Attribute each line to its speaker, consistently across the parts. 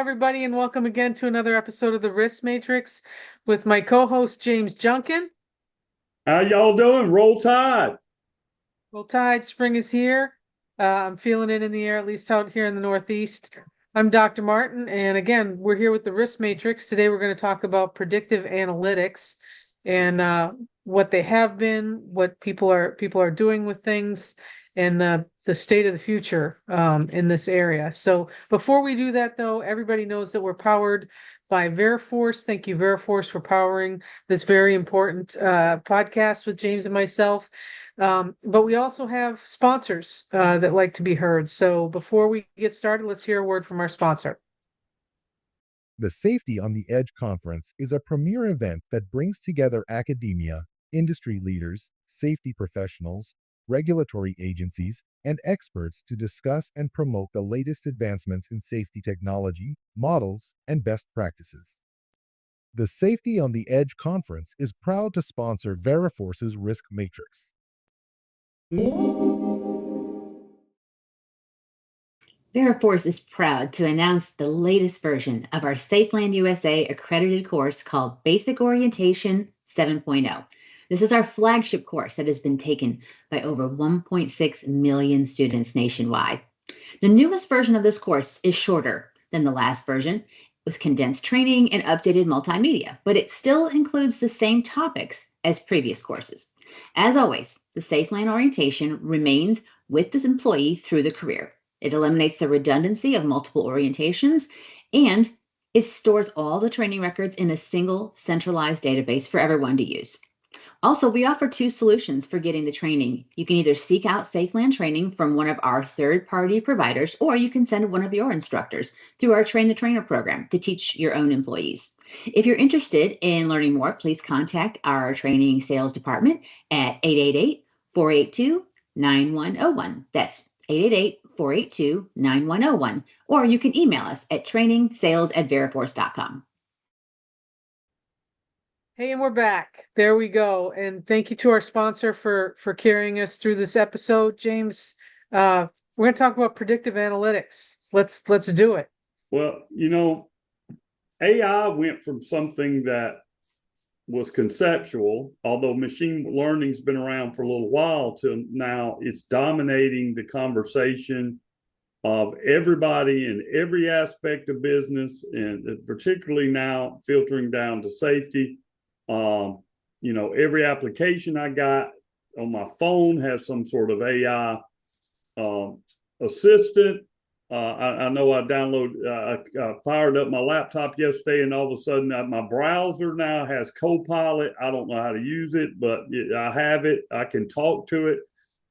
Speaker 1: everybody, and welcome again to another episode of the Risk Matrix with my co-host James Junkin.
Speaker 2: How y'all doing? Roll Tide.
Speaker 1: Well, Tide, spring is here. I'm feeling it in the air, at least out here in the Northeast. I'm Dr. Martin, and again, we're here with the Risk Matrix. Today, we're going to talk about predictive analytics and what they have been, what people are doing with things, and the state of the future in this area. So before we do that, though, everybody knows that we're powered by Veriforce. Thank you, Veriforce, for powering this very important podcast with James and myself. But we also have sponsors that like to be heard. So before we get started, let's hear a word from our sponsor.
Speaker 3: The Safety on the Edge Conference is a premier event that brings together academia, industry leaders, safety professionals, regulatory agencies, and experts to discuss and promote the latest advancements in safety technology, models, and best practices. The Safety on the Edge Conference is proud to sponsor Veriforce's Risk Matrix.
Speaker 4: Veriforce is proud to announce the latest version of our Safeland USA accredited course called Basic Orientation 7.0. This is our flagship course that has been taken by over 1.6 million students nationwide. The newest version of this course is shorter than the last version, with condensed training and updated multimedia, but it still includes the same topics as previous courses. As always, the Safeland orientation remains with this employee through the career. It eliminates the redundancy of multiple orientations, and it stores all the training records in a single centralized database for everyone to use. Also, we offer two solutions for getting the training. You can either seek out Safeland training from one of our third-party providers, or you can send one of your instructors through our Train the Trainer program to teach your own employees. If you're interested in learning more, please contact our training sales department at 888-482-9101. That's 888-482-9101, or you can email us at trainingsales@veriforce.com.
Speaker 1: Hey, and we're back. There we go. And thank you to our sponsor for carrying us through this episode, James. We're going to talk about predictive analytics. Let's do it.
Speaker 2: Well, AI went from something that was conceptual, although machine learning's been around for a little while, to now it's dominating the conversation of everybody in every aspect of business, and particularly now filtering down to safety. Every application I got on my phone has some sort of AI assistant. I know I fired up my laptop yesterday, and all of a sudden my browser now has Copilot. I don't know how to use it, but I have it. I can talk to it.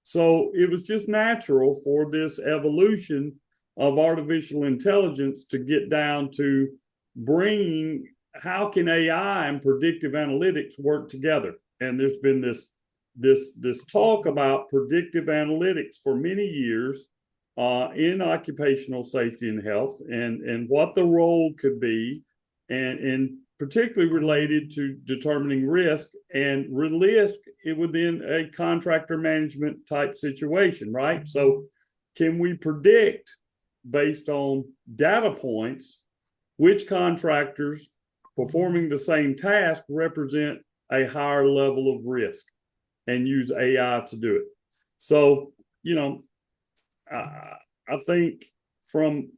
Speaker 2: So it was just natural for this evolution of artificial intelligence to get down to bringing how can AI and predictive analytics work together. And there's been this talk about predictive analytics for many years in occupational safety and health, and what the role could be, and particularly related to determining risk and risk within a contractor management type situation, right? So can we predict, based on data points, which contractors performing the same task represent a higher level of risk, and use AI to do it? So, I think from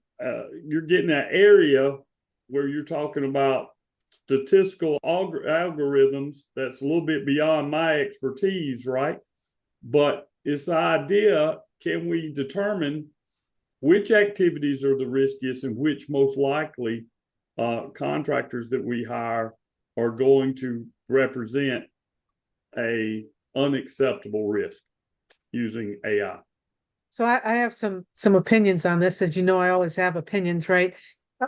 Speaker 2: you're getting an area where you're talking about statistical algorithms that's a little bit beyond my expertise, right? But it's the idea, can we determine which activities are the riskiest and which most likely contractors that we hire are going to represent a unacceptable risk using AI?
Speaker 1: So I have some opinions on this. As you know, I always have opinions, right?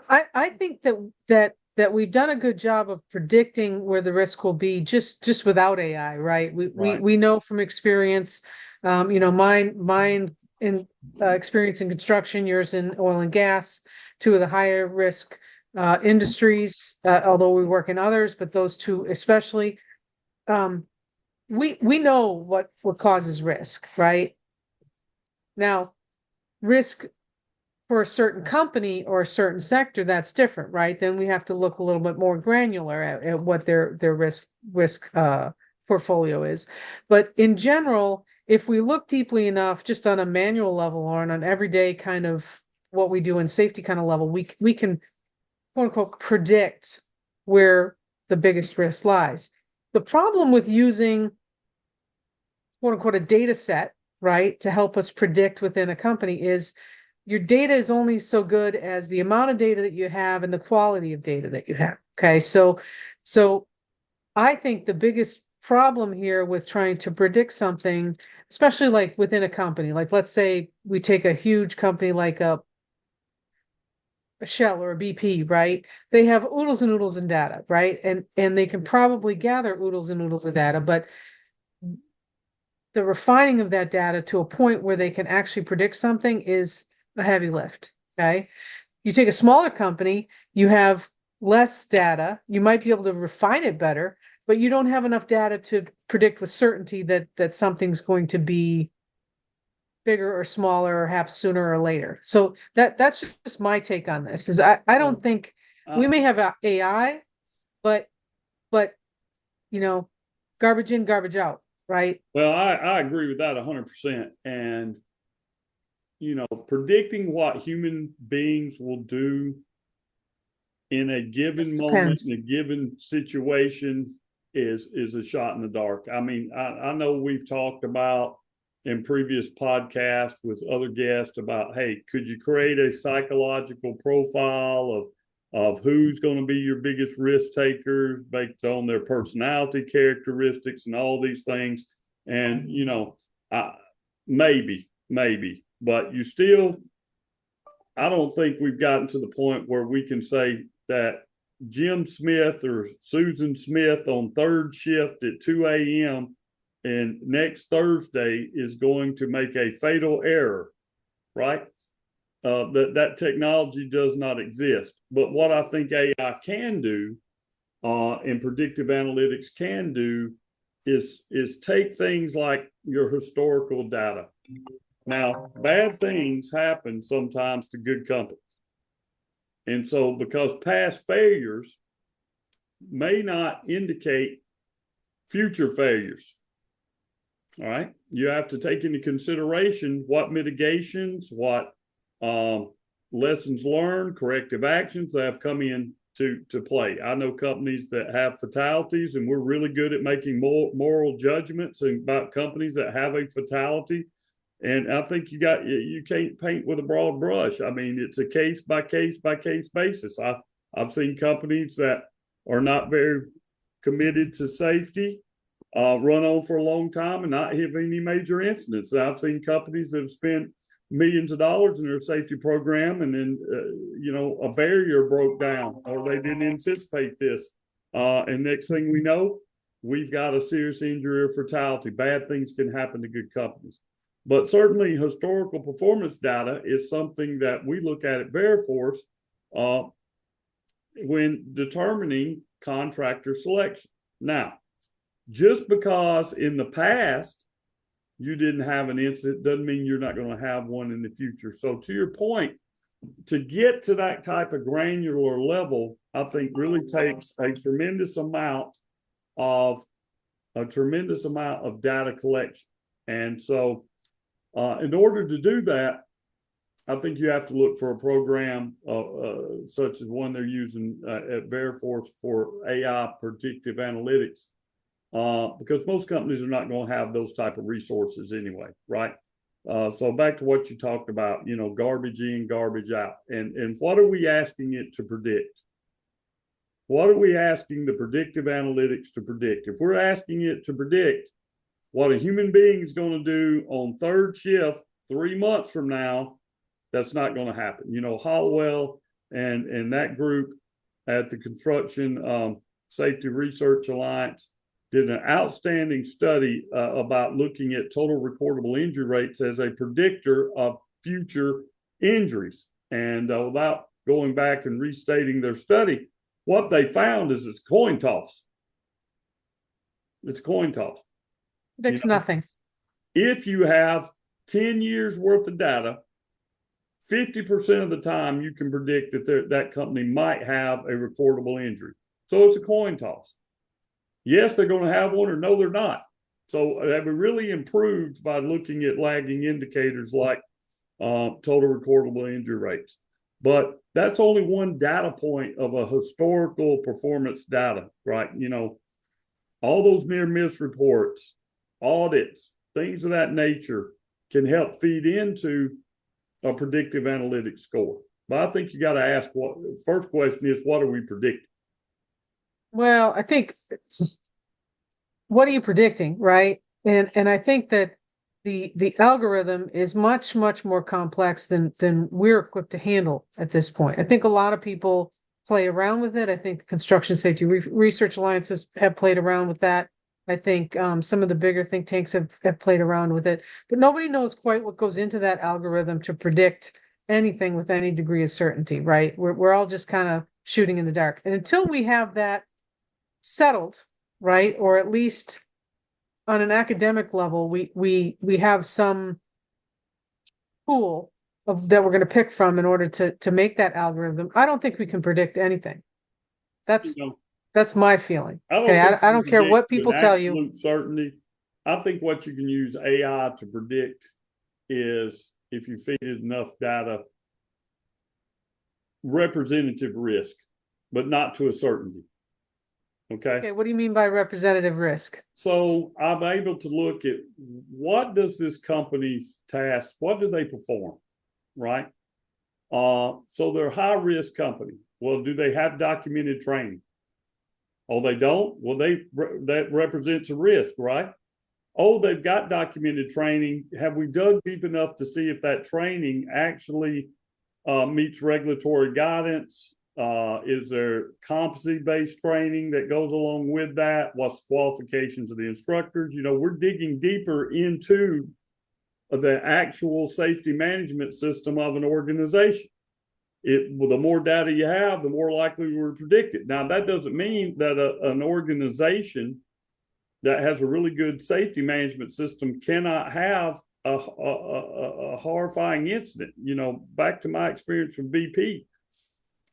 Speaker 1: I think that we've done a good job of predicting where the risk will be just without AI, right? We know from experience, mine in experience in construction, yours in oil and gas, two of the higher risk industries, although we work in others, but those two especially. We know what causes risk, right? Now, risk for a certain company or a certain sector, that's different, right? Then we have to look a little bit more granular at what their risk portfolio is. But in general, if we look deeply enough, just on a manual level or on an everyday kind of what we do in safety kind of level, we can quote unquote predict where the biggest risk lies. The problem with using quote unquote a data set, right, to help us predict within a company is your data is only so good as the amount of data that you have and the quality of data that you have. Okay. So I think the biggest problem here with trying to predict something, especially like within a company, like let's say we take a huge company like a Shell or a BP, right? They have oodles and oodles of data, right? And they can probably gather oodles and oodles of data, but the refining of that data to a point where they can actually predict something is a heavy lift. Okay. You take a smaller company, you have less data, you might be able to refine it better, but you don't have enough data to predict with certainty that something's going to be bigger or smaller or perhaps sooner or later. So that's just my take on this is I don't think we may have AI, but you know, garbage in, garbage out, right?
Speaker 2: Well, I agree with that 100%. And, predicting what human beings will do in a given moment, in a given situation is a shot in the dark. I mean, I know we've talked about in previous podcasts with other guests about, hey, could you create a psychological profile of who's going to be your biggest risk takers based on their personality characteristics and all these things? And, maybe, but you still, I don't think we've gotten to the point where we can say that Jim Smith or Susan Smith on third shift at 2 a.m. and next Thursday is going to make a fatal error, right? That technology does not exist. But what I think AI can do and predictive analytics can do is take things like your historical data. Now, bad things happen sometimes to good companies. And so because past failures may not indicate future failures, all right, you have to take into consideration what mitigations, what lessons learned, corrective actions that have come in to play. I know companies that have fatalities, and we're really good at making moral judgments about companies that have a fatality. And I think you can't paint with a broad brush. I mean, it's a case by case basis. I've seen companies that are not very committed to safety run on for a long time and not have any major incidents. I've seen companies that have spent millions of dollars in their safety program, and then a barrier broke down or they didn't anticipate this, and next thing we know, we've got a serious injury or fatality. Bad things can happen to good companies. But certainly historical performance data is something that we look at Veriforce when determining contractor selection. Now, just because in the past you didn't have an incident doesn't mean you're not going to have one in the future. So to your point, to get to that type of granular level, I think really takes a tremendous amount of data collection. And so in order to do that, I think you have to look for a program such as one they're using at Veriforce for AI predictive analytics, because most companies are not going to have those type of resources anyway, right? So back to what you talked about, garbage in, garbage out. And what are we asking it to predict? What are we asking the predictive analytics to predict? If we're asking it to predict what a human being is going to do on third shift 3 months from now, that's not going to happen. Hollowell and that group at the Construction Safety Research Alliance did an outstanding study about looking at total recordable injury rates as a predictor of future injuries. And without going back and restating their study, what they found is it's coin toss. It's coin toss.
Speaker 1: Predicts nothing.
Speaker 2: If you have 10 years worth of data 50% of the time you can predict that that company might have a recordable injury. So it's a coin toss. Yes, they're going to have one, or no, they're not. So have we really improved by looking at lagging indicators like total recordable injury rates? But that's only one data point of a historical performance data, right? You know, all those near miss reports, audits, things of that nature can help feed into a predictive analytics score. But I think you got to ask, what first question is, what are we predicting?
Speaker 1: Well, I think, what are you predicting, right? And I think that the algorithm is much more complex than we're equipped to handle at this point. I think a lot of people play around with it. I think the Construction Safety Research Alliances have played around with that. I think some of the bigger think tanks have played around with it, but nobody knows quite what goes into that algorithm to predict anything with any degree of certainty, right? We're all just kind of shooting in the dark. And until we have that settled, right, or at least on an academic level, we have some pool of that we're going to pick from in order to make that algorithm. I don't think we can predict anything. That's my feeling. Okay, I don't care what people tell you.
Speaker 2: Absolute certainty. I think what you can use AI to predict is, if you feed it enough data, representative risk, but not to a certainty. Okay,
Speaker 1: what do you mean by representative risk?
Speaker 2: So I'm able to look at, what does this company's task, what do they perform, right? So they're a high risk company. Well, do they have documented training? Oh, they don't? Well, that represents a risk, right? Oh, they've got documented training. Have we dug deep enough to see if that training actually meets regulatory guidance? Is there competency-based training that goes along with that? What's the qualifications of the instructors? You know, we're digging deeper into the actual safety management system of an organization. The more data you have, the more likely we're to predict it. Now, that doesn't mean that an organization that has a really good safety management system cannot have a horrifying incident. You know, back to my experience with BP.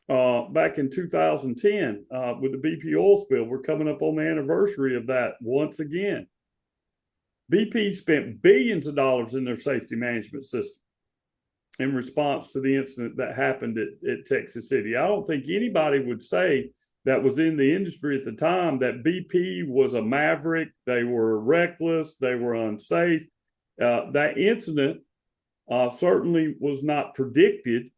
Speaker 2: Back in 2010 with the BP oil spill. We're coming up on the anniversary of that once again. BP spent billions of dollars in their safety management system in response to the incident that happened at Texas City. I don't think anybody would say that was in the industry at the time that BP was a maverick, they were reckless, they were unsafe. That incident certainly was not predicted.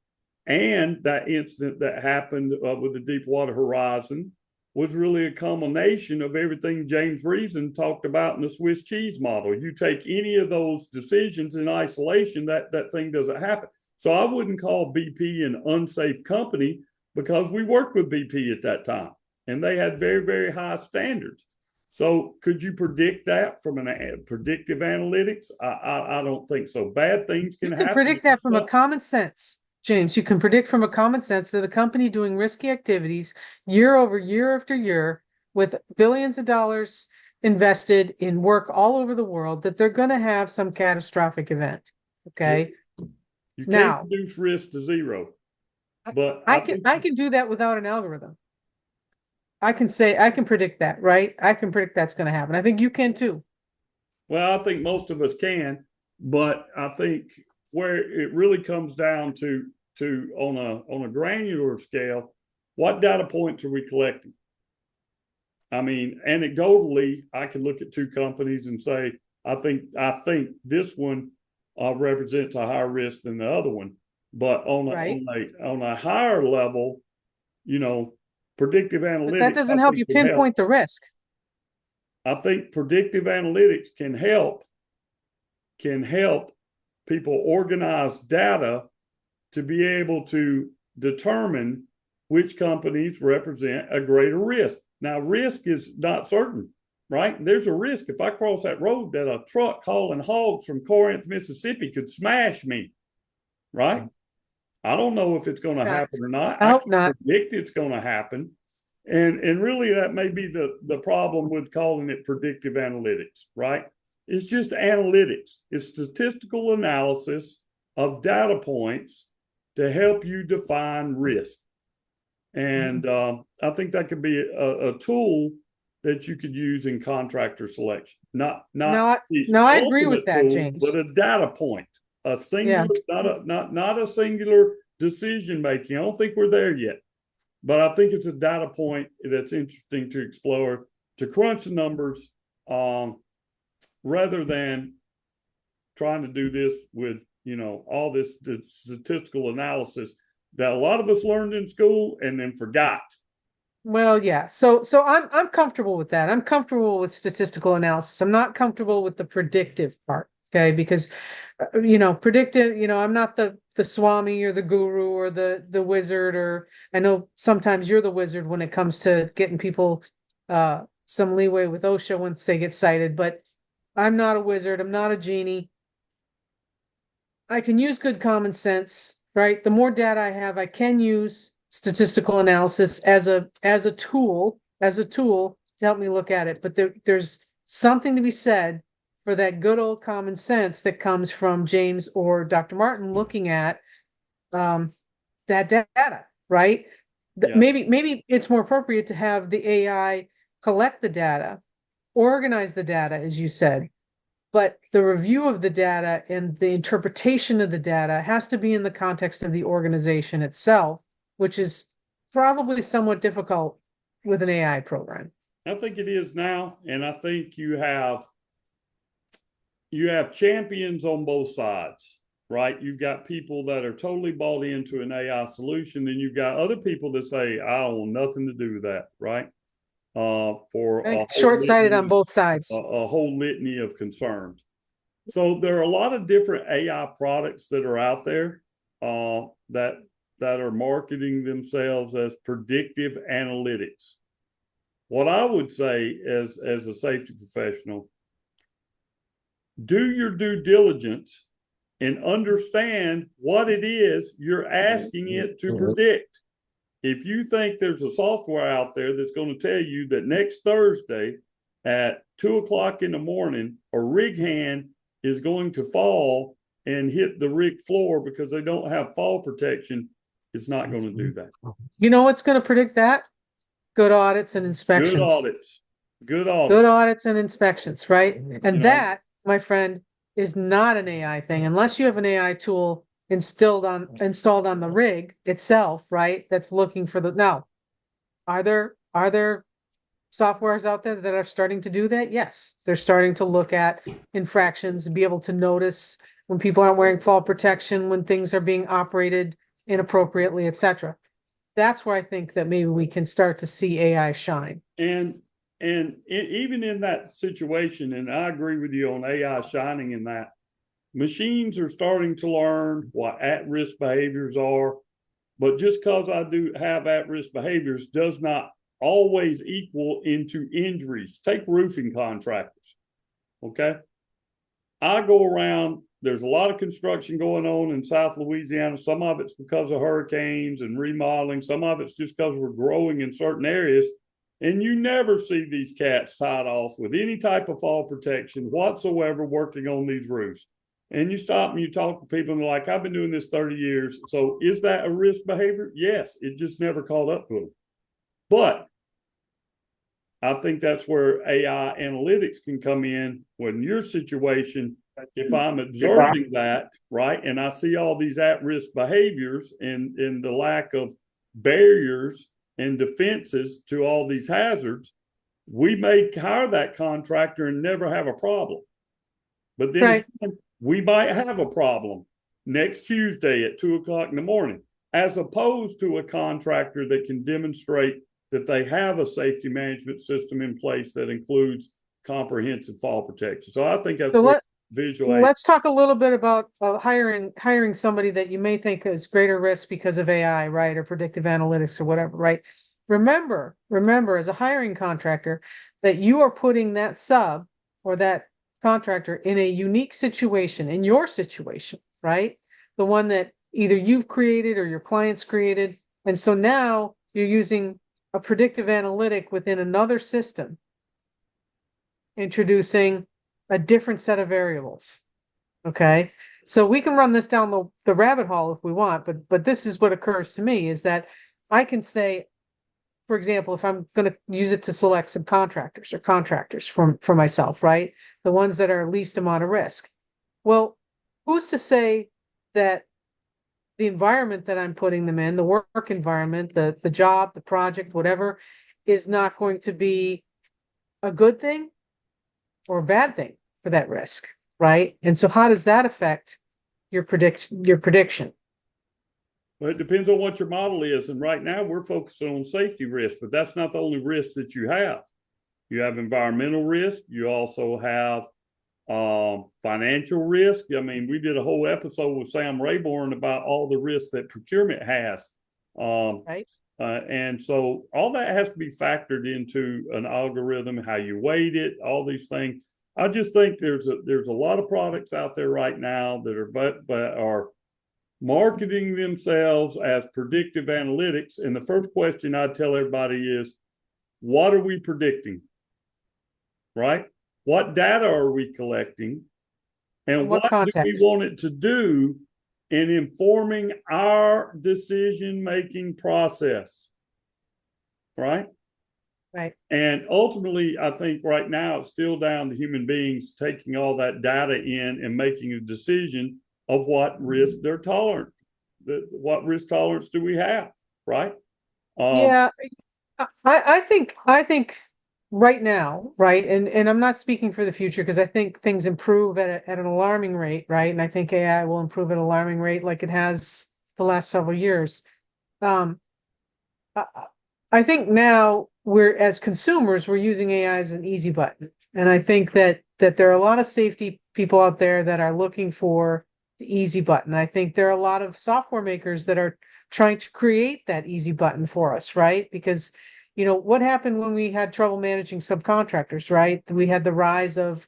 Speaker 2: And that incident that happened with the Deepwater Horizon was really a culmination of everything James Reason talked about in the Swiss cheese model. You take any of those decisions in isolation, that thing doesn't happen. So I wouldn't call BP an unsafe company, because we worked with BP at that time and they had very, very high standards. So could you predict that from an predictive analytics? I don't think so. Bad things can happen.
Speaker 1: You can predict that from a common sense. James, you can predict from a common sense that a company doing risky activities year over year after year with billions of dollars invested in work all over the world, that they're going to have some catastrophic event. Okay.
Speaker 2: You can't reduce risk to zero, but
Speaker 1: I can do that without an algorithm. I can predict that, right? I can predict that's going to happen. I think you can too.
Speaker 2: Well, I think most of us can, but I think where it really comes down to on a granular scale, what data points are we collecting? I mean, anecdotally, I can look at two companies and say, I think this one represents a higher risk than the other one. But on a higher level, you know, predictive analytics.
Speaker 1: But that doesn't help you pinpoint the risk.
Speaker 2: I think predictive analytics can help people organize data to be able to determine which companies represent a greater risk. Now, risk is not certain, right? There's a risk if I cross that road that a truck hauling hogs from Corinth, Mississippi could smash me, right? I don't know if it's going to happen or not.
Speaker 1: I hope not.
Speaker 2: Predict it's going to happen. And really that may be the problem with calling it predictive analytics, right? It's just analytics. It's statistical analysis of data points to help you define risk. And I think that could be a tool that you could use in contractor selection. Not
Speaker 1: No,
Speaker 2: the
Speaker 1: I agree with
Speaker 2: ultimate
Speaker 1: that,
Speaker 2: tool,
Speaker 1: James.
Speaker 2: but a data point, a singular, not a singular decision making. I don't think we're there yet, but I think it's a data point that's interesting to explore, to crunch the numbers, rather than trying to do this with, all this statistical analysis that a lot of us learned in school and then forgot.
Speaker 1: Well, yeah. So I'm comfortable with that. I'm comfortable with statistical analysis. I'm not comfortable with the predictive part. Okay, because predictive, I'm not the Swami or the guru or the wizard, or I know sometimes you're the wizard when it comes to getting people some leeway with OSHA once they get cited, but I'm not a wizard, I'm not a genie. I can use good common sense, right? The more data I have, I can use statistical analysis as a tool to help me look at it. But there's something to be said for that good old common sense that comes from James or Dr. Martin looking at that data, right?
Speaker 2: Yeah.
Speaker 1: Maybe it's more appropriate to have the AI collect the data, organize the data, as you said, but the review of the data and the interpretation of the data has to be in the context of the organization itself, which is probably somewhat difficult with an AI program.
Speaker 2: I think it is now, and I think you have champions on both sides, right? You've got people that are totally bought into an AI solution, and you've got other people that say, I don't want nothing to do with that, right? For
Speaker 1: short-sighted on both sides.
Speaker 2: A whole litany of concerns. So there are a lot of different AI products that are out there that are marketing themselves as predictive analytics. What I would say as a safety professional, do your due diligence and understand what it is you're asking it to predict. If you think there's a software out there that's going to tell you that next Thursday at 2:00 in the morning, a rig hand is going to fall and hit the rig floor because they don't have fall protection, it's not going to do that.
Speaker 1: You know what's going to predict that? Good audits and inspections.
Speaker 2: Good
Speaker 1: audits and inspections, right? And that, my friend, is not an AI thing unless you have an AI tool installed on the rig itself, right? That's looking for now. Are there softwares out there that are starting to do that? Yes, they're starting to look at infractions and be able to notice when people aren't wearing fall protection, when things are being operated inappropriately, etc. That's where I think that maybe we can start to see AI shine.
Speaker 2: And even in that situation, and I agree with you on AI shining in that, machines are starting to learn what at-risk behaviors are, but just because I do have at-risk behaviors does not always equal into injuries. Take roofing contractors, okay? I go around, there's a lot of construction going on in South Louisiana. Some of it's because of hurricanes and remodeling. Some of it's just because we're growing in certain areas. And you never see these cats tied off with any type of fall protection whatsoever working on these roofs. And you stop and you talk to people and they're like, I've been doing this 30 years. So is that a risk behavior? Yes, it just never caught up to them. But I think that's where AI analytics can come in when your situation, if I'm observing that, right, and I see all these at-risk behaviors and the lack of barriers and defenses to all these hazards, we may hire that contractor and never have a problem. But then we might have a problem next Tuesday at 2:00 in the morning, as opposed to a contractor that can demonstrate that they have a safety management system in place that includes comprehensive fall protection. So I think that's what visual.
Speaker 1: Let's talk a little bit about hiring somebody that you may think is greater risk because of AI, right, or predictive analytics or whatever, right? Remember, as a hiring contractor, that you are putting that sub or that contractor in a unique situation, in your situation, right? The one that either you've created or your clients created. And so now you're using a predictive analytic within another system, introducing a different set of variables. Okay. So we can run this down the rabbit hole if we want, but this is what occurs to me is that I can say, for example, if I'm going to use it to select subcontractors or contractors for myself, right? The ones that are least amount of risk. Well, who's to say that the environment that I'm putting them in, the work environment, the job, the project, whatever, is not going to be a good thing or a bad thing for that risk, right? And so how does that affect your prediction?
Speaker 2: Well, it depends on what your model is. And right now we're focusing on safety risk, but that's not the only risk that you have. You have environmental risk. You also have financial risk. I mean, we did a whole episode with Sam Rayborn about all the risks that procurement has.
Speaker 1: Right.
Speaker 2: And so all that has to be factored into an algorithm, how you weight it, all these things. I just think there's a lot of products out there right now that are marketing themselves as predictive analytics. And the first question I tell everybody is, what are we predicting? Right? What data are we collecting? And what do we want it to do in informing our decision-making process? Right?
Speaker 1: Right.
Speaker 2: And ultimately, I think right now it's still down to human beings taking all that data in and making a decision of what risk they're tolerant. What risk tolerance do we have? Right?
Speaker 1: Yeah, I think right now, right, and I'm not speaking for the future because I think things improve at an alarming rate, right? And I think AI will improve at an alarming rate like it has the last several years. Um, I, I think now as consumers, we're using AI as an easy button. And I think that there are a lot of safety people out there that are looking for the easy button. I think there are a lot of software makers that are trying to create that easy button for us, right? Because, what happened when we had trouble managing subcontractors, right? We had the rise of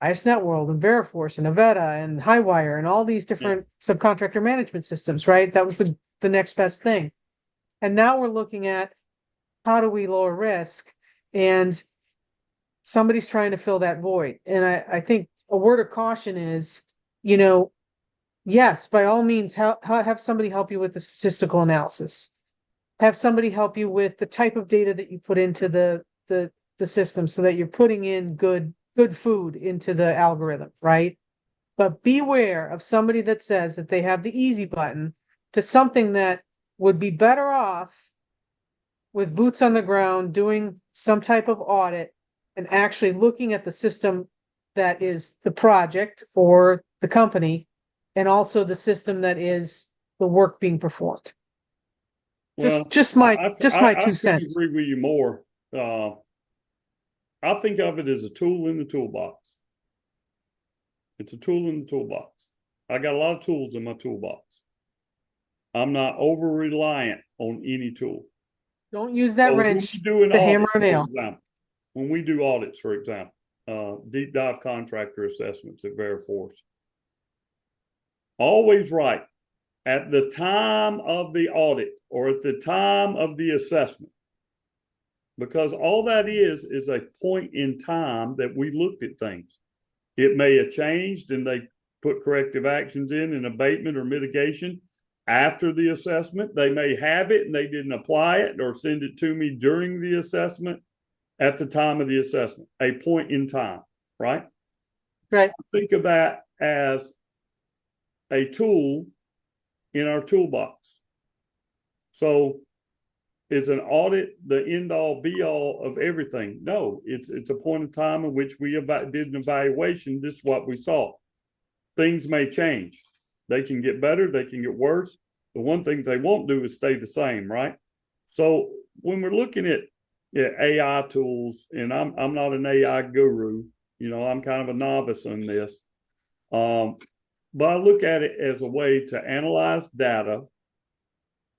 Speaker 1: ISNetworld and Veriforce and Avetta and Highwire and all these different subcontractor management systems, right? That was the next best thing. And now we're looking at how do we lower risk? And somebody's trying to fill that void. And I think a word of caution is, yes, by all means, have somebody help you with the statistical analysis. Have somebody help you with the type of data that you put into the system so that you're putting in good food into the algorithm, right? But beware of somebody that says that they have the easy button to something that would be better off with boots on the ground, doing some type of audit and actually looking at the system that is the project or the company, and also the system that is the work being performed.
Speaker 2: Well,
Speaker 1: just my 2 cents.
Speaker 2: I agree with you more. I think of it as a tool in the toolbox. It's a tool in the toolbox. I got a lot of tools in my toolbox. I'm not over reliant on any tool.
Speaker 1: Don't use that wrench, the hammer and nail.
Speaker 2: When we do audits, for example, deep dive contractor assessments at Veriforce, always write at the time of the audit or at the time of the assessment, because all that is a point in time that we looked at things. It may have changed and they put corrective actions in abatement or mitigation after the assessment. They may have it and they didn't apply it or send it to me during the assessment. At the time of the assessment, a point in time, right?
Speaker 1: Right.
Speaker 2: Think of that as a tool in our toolbox. So is an audit the end all be all of everything? No, it's a point in time in which we did an evaluation. This is what we saw. Things may change. They can get better, they can get worse. The one thing they won't do is stay the same, right? So when we're looking at AI tools, and I'm not an AI guru, I'm kind of a novice on this. But I look at it as a way to analyze data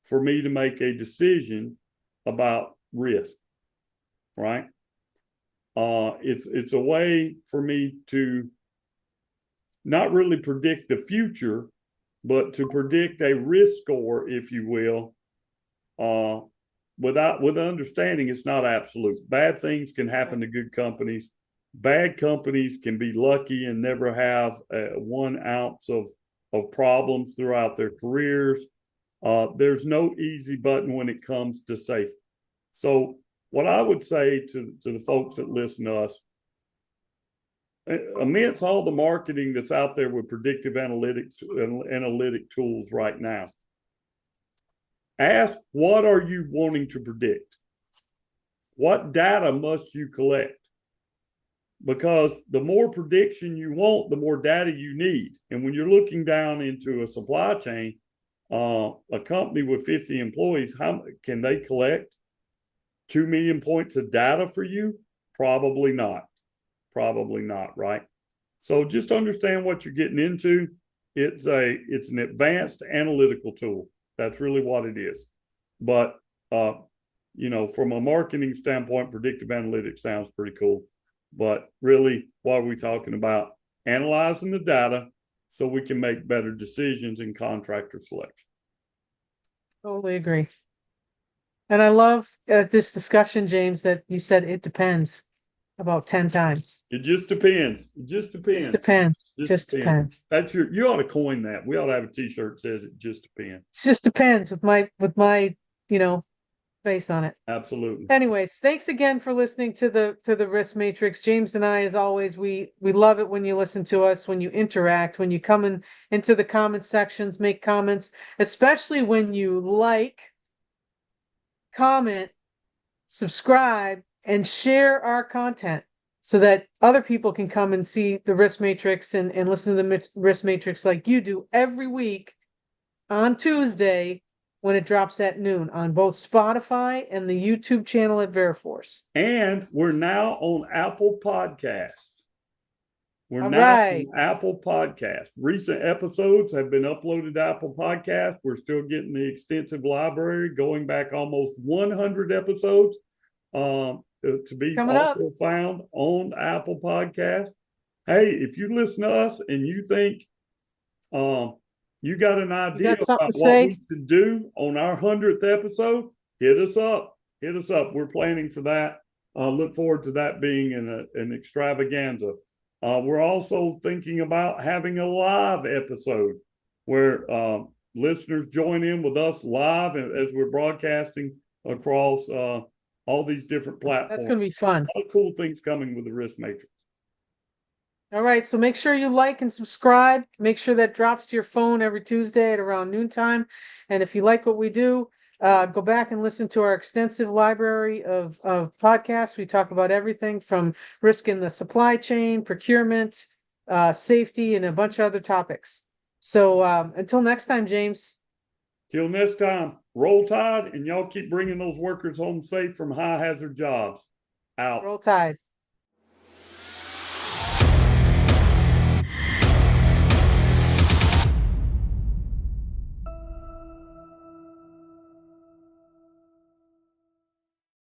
Speaker 2: for me to make a decision about risk, right? It's a way for me to not really predict the future, but to predict a risk score, if you will, with understanding it's not absolute. Bad things can happen to good companies. Bad companies can be lucky and never have 1 ounce of of problems throughout their careers. There's no easy button when it comes to safety. So what I would say to the folks that listen to us, amidst all the marketing that's out there with predictive analytics and analytic tools right now, ask, what are you wanting to predict? What data must you collect? Because the more prediction you want, the more data you need. And when you're looking down into a supply chain, a company with 50 employees, how can they collect 2 million points of data for you? Probably not. Probably not, right? So just understand what you're getting into. It's an advanced analytical tool. That's really what it is. But from a marketing standpoint, predictive analytics sounds pretty cool. But really, what are we talking about? Analyzing the data so we can make better decisions in contractor selection.
Speaker 1: Totally agree. And I love this discussion, James, that you said it depends about 10 times.
Speaker 2: It just depends. It just depends.
Speaker 1: Just depends. Just depends.
Speaker 2: That's you ought to coin that. We ought to have a t-shirt that says it just depends.
Speaker 1: It just depends with my face on it.
Speaker 2: Absolutely.
Speaker 1: Anyways, thanks again for listening to the risk matrix. James and I, as always, we love it when you listen to us, when you interact, when you come into the comment sections, make comments, especially when you like, comment, subscribe, and share our content so that other people can come and see the risk matrix and listen to the risk matrix like you do every week on Tuesday when it drops at noon on both Spotify and the YouTube channel at Veriforce.
Speaker 2: And we're now on Apple Podcasts. We're
Speaker 1: All
Speaker 2: now
Speaker 1: right.
Speaker 2: on Apple Podcasts. Recent episodes have been uploaded to Apple Podcasts. We're still getting the extensive library going back almost 100 episodes to be
Speaker 1: Coming
Speaker 2: also
Speaker 1: up.
Speaker 2: found on Apple Podcasts. Hey, if you listen to us and you think you got an idea about what we should do on our 100th episode, hit us up. Hit us up. We're planning for that. Look forward to that being an extravaganza. We're also thinking about having a live episode where listeners join in with us live as we're broadcasting across all these different platforms.
Speaker 1: That's going to be fun.
Speaker 2: A lot of cool things coming with the Risk Matrix.
Speaker 1: All right, so make sure you like and subscribe. Make sure that drops to your phone every Tuesday at around noontime. And if you like what we do, go back and listen to our extensive library of podcasts. We talk about everything from risk in the supply chain, procurement, safety, and a bunch of other topics. So until next time, James.
Speaker 2: Till next time, roll tide, and y'all keep bringing those workers home safe from high hazard jobs. Out.
Speaker 1: Roll tide.